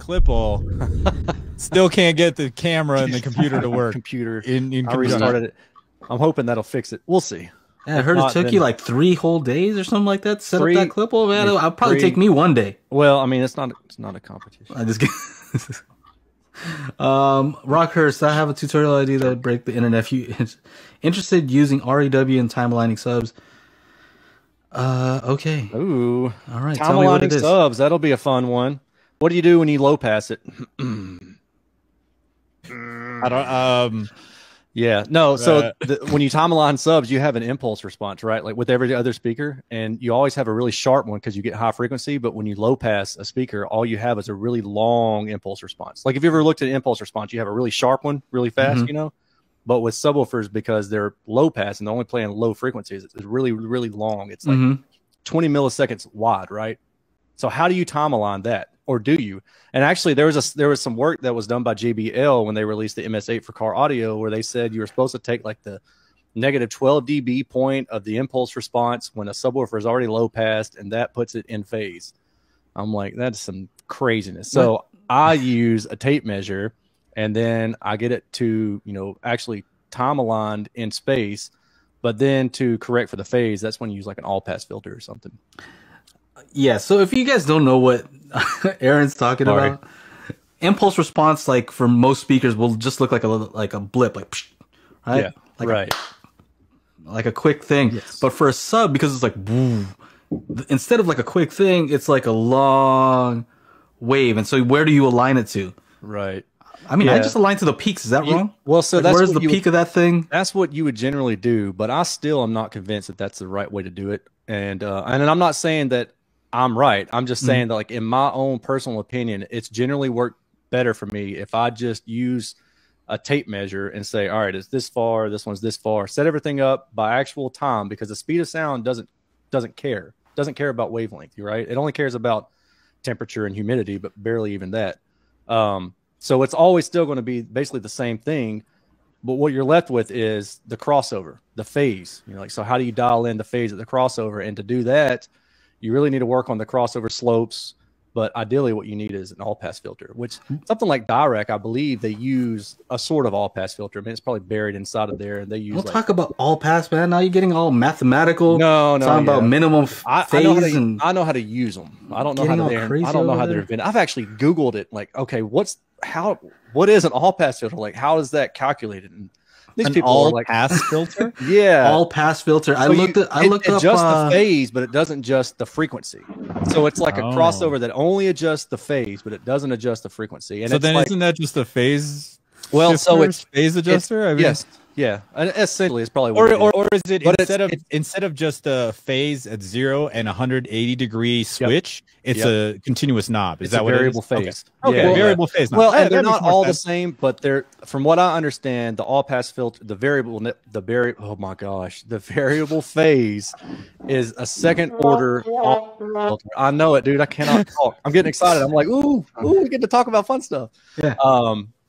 clip all. Still can't get the camera and the computer to work. I restarted it. I'm hoping that'll fix it. We'll see. Yeah, I heard it took you like 3 whole days or something like that to set up that clip. Oh man, it'll probably take me 1 day. Well, I mean, it's not a competition. I just get Rockhurst, I have a tutorial idea that would break the internet. If you interested using REW and time aligning subs. Okay. Ooh. All right. Time aligning subs. That'll be a fun one. What do you do when you low pass it? I don't. Yeah. No. So when you time align subs, you have an impulse response, right? Like with every other speaker, and you always have a really sharp one because you get high frequency. But when you low pass a speaker, all you have is a really long impulse response. Like if you ever looked at an impulse response, you have a really sharp one, really fast, you know. But with subwoofers, because they're low pass and they're only playing low frequencies, it's really, really long. It's like 20 milliseconds wide, right? So how do you time align that? Or do you? And actually, there was some work that was done by JBL when they released the MS8 for car audio, where they said you were supposed to take like the negative 12 dB point of the impulse response when a subwoofer is already low passed, and that puts it in phase. I'm like, that's some craziness. So I use a tape measure, and then I get it to, you know, actually time aligned in space, but then to correct for the phase, that's when you use like an all pass filter or something. Yeah, so if you guys don't know what Aaron's talking about, impulse response, like for most speakers, will just look like a blip, like psh, right? Yeah, like like a quick thing. Yes. But for a sub, because it's like boom, instead of like a quick thing, it's like a long wave. And so where do you align it to? Right. I mean, I just align to the peaks. Is that wrong? Well, so like, that's where's the peak of that thing? That's what you would generally do, but I still am not convinced that that's the right way to do it. And I'm not saying that I'm right. I'm just saying that, like, in my own personal opinion, it's generally worked better for me if I just use a tape measure and say, all right, it's this far, this one's this far, set everything up by actual time, because the speed of sound doesn't care about wavelength, right? It only cares about temperature and humidity, but barely even that. So it's always still going to be basically the same thing, but what you're left with is the crossover, the phase. You know, like, so how do you dial in the phase of the crossover? And to do that, you really need to work on the crossover slopes, but ideally what you need is an all-pass filter, which something like Direct, I believe they use a sort of all-pass filter. I mean, it's probably buried inside of there, and they use. Don't talk about all-pass, man. Now you're getting all mathematical. No, talking about minimum phase. I know how to use them. I don't know how to. I don't know how they're invented. I've actually Googled it. Like, okay, what is an all-pass filter? Like, how is that calculated? And these people are like all-pass filter. Yeah, all-pass filter. I so looked up. It adjusts the phase, but it doesn't adjust the frequency. So it's like a crossover that only adjusts the phase, but it doesn't adjust the frequency. And so it's then, like, isn't that just a phase? Well, shifter, so it's phase adjuster. I mean, yes, yeah. And essentially, it's probably what or is it instead of just a phase at 0 and 180-degree switch, it's a continuous knob. Is that what variable it is? phase? Okay, Yeah. variable phase. Well, and they're not all the same, but they're, from what I understand, the all-pass filter, the variable phase is a second order filter. I know it, dude. I cannot talk. I'm getting excited. I'm like, ooh, we get to talk about fun stuff. Yeah.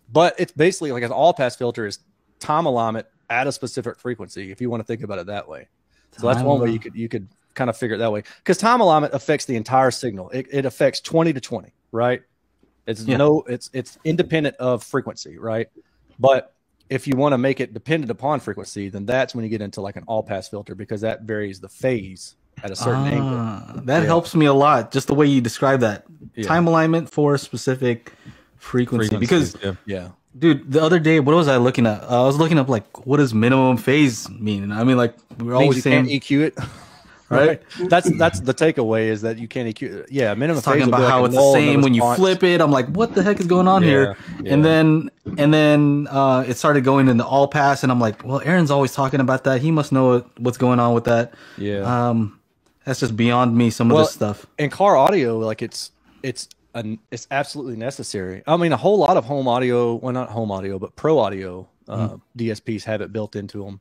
But it's basically like an all-pass filter is time alignment at a specific frequency, if you want to think about it that way. So that's one way you could kind of figure it that way, because time alignment affects the entire signal. It affects 20 to 20, right? It's independent of frequency, right? But if you want to make it dependent upon frequency, then that's when you get into like an all-pass filter, because that varies the phase at a certain angle. That helps me a lot, just the way you describe that. Time alignment for a specific frequency. Because dude, the other day, what was I looking at? I was looking up like, what does minimum phase mean? I mean, like, we're always saying can't EQ it, right? That's the takeaway, is that you can't EQ it. Yeah, minimum phase. Talking about how it's the same when you flip it. I'm like, what the heck is going on here? Yeah. And then it started going into all pass, and I'm like, well, Aaron's always talking about that. He must know what's going on with that. Yeah. That's just beyond me. Some of this stuff in car audio, like it's absolutely necessary. I mean, a whole lot of home audio, well, not home audio, but pro audio DSPs have it built into them.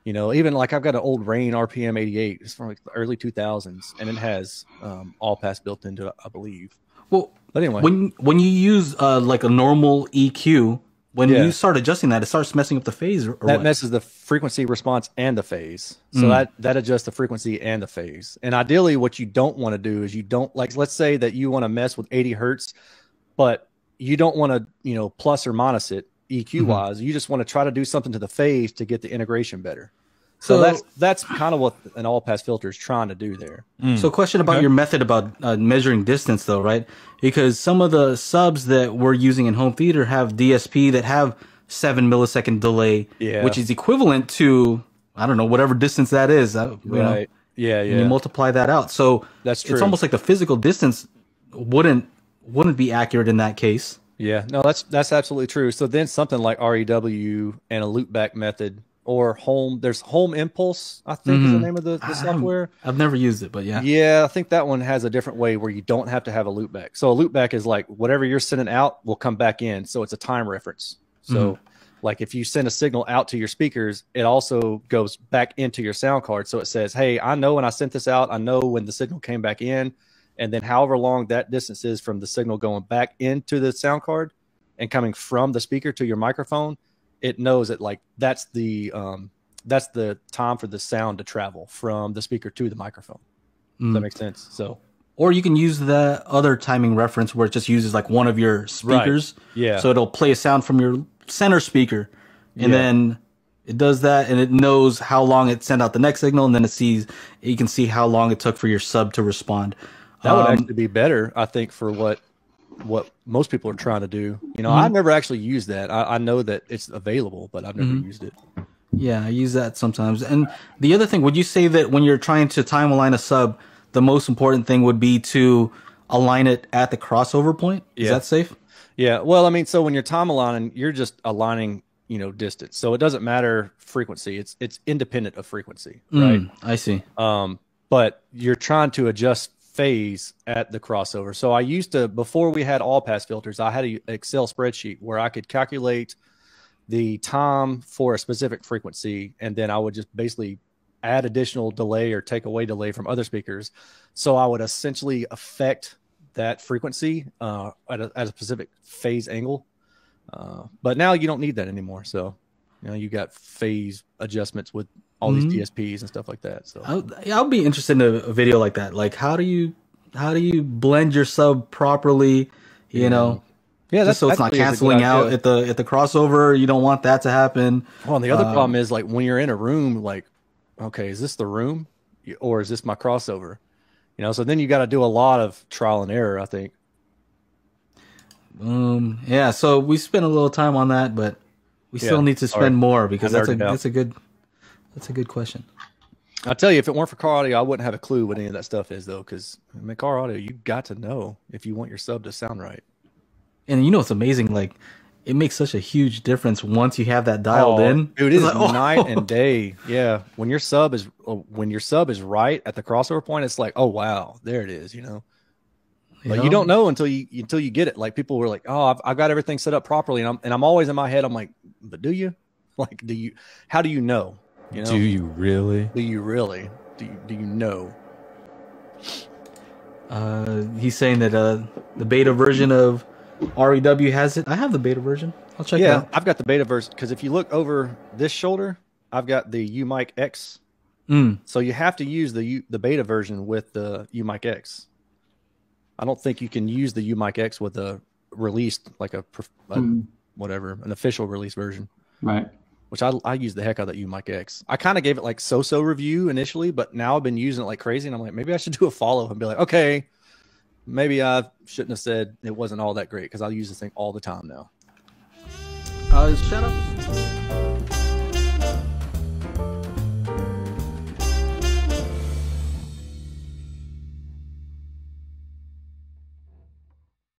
You know, even like I've got an old Rane RPM 88. It's from like the early 2000s, and it has all pass built into it, I believe. Well, but anyway, when you use like a normal EQ, when you start adjusting that, it starts messing up the phase. Or that messes the frequency response and the phase. So that adjusts the frequency and the phase. And ideally, what you don't want to do is let's say that you want to mess with 80 hertz, but you don't want to, you know, plus or minus it EQ wise. You just want to try to do something to the phase to get the integration better. So that's kind of what an all pass filter is trying to do there. So question about your method about measuring distance though, right? Because some of the subs that we're using in home theater have DSP that have 7 millisecond delay, which is equivalent to, I don't know, whatever distance that is. You know, you multiply that out. So that's true. It's almost like the physical distance wouldn't be accurate in that case. Yeah, no, that's absolutely true. So then something like REW and a loopback method, or there's Home Impulse, I think is the name of the software. I've never used it, but yeah. Yeah, I think that one has a different way where you don't have to have a loopback. So a loopback is like whatever you're sending out will come back in. So it's a time reference. So like if you send a signal out to your speakers, it also goes back into your sound card. So it says, hey, I know when I sent this out, I know when the signal came back in. And then however long that distance is from the signal going back into the sound card and coming from the speaker to your microphone, it knows that like that's the time for the sound to travel from the speaker to the microphone. Does that make sense? So, or you can use the other timing reference where it just uses like one of your speakers. Right. Yeah. So it'll play a sound from your center speaker, and then it does that, and it knows how long it sent out the next signal, and then you can see how long it took for your sub to respond. That would actually be better, I think, for what most people are trying to do. You know, I've never actually used that. I know that it's available, but I've never used it. Yeah, I use that sometimes. And the other thing, would you say that when you're trying to time align a sub, the most important thing would be to align it at the crossover point? Is that safe? Yeah. Well, I mean, so when you're time aligning, you're just aligning, you know, distance. So it doesn't matter frequency. It's independent of frequency, right? I see. But you're trying to adjust phase at the crossover. So I used to, before we had all pass filters, I had an Excel spreadsheet where I could calculate the time for a specific frequency, and then I would just basically add additional delay or take away delay from other speakers. So I would essentially affect that frequency at a specific phase angle. But now you don't need that anymore. So, you know, you got phase adjustments with all these DSPs and stuff like that. So I'll be interested in a video like that. Like how do you blend your sub properly? You know, just so it's not canceling out at the crossover. You don't want that to happen. Well, and the other problem is like when you're in a room, like, okay, is this the room or is this my crossover? You know, so then you got to do a lot of trial and error, I think. Yeah. So we spent a little time on that, but we still need to spend more because that's a good question. I'll tell you, if it weren't for car audio, I wouldn't have a clue what any of that stuff is, though, because I mean, car audio, you got to know if you want your sub to sound right. And you know, it's amazing. Like, it makes such a huge difference once you have that dialed in. Dude, it's like, night and day. Yeah, when your sub is right at the crossover point, it's like, oh wow, there it is. You know, but you don't know until you get it. Like people were like, oh, I've got everything set up properly, and I'm always in my head. I'm like, but do you? Like, how do you know? You know? Do you really? Do you really? Do you know? He's saying that the beta version of REW has it. I have the beta version. I'll check it out. I've got the beta version because if you look over this shoulder, I've got the UMic X. So you have to use the beta version with the UMic X. I don't think you can use the UMic X with a released, like an official release version. Right. Which I use the heck out of that UMic X. I kind of gave it like so-so review initially, but now I've been using it like crazy, and I'm like, maybe I should do a follow and be like, okay, maybe I shouldn't have said it wasn't all that great because I use this thing all the time now. Shout out.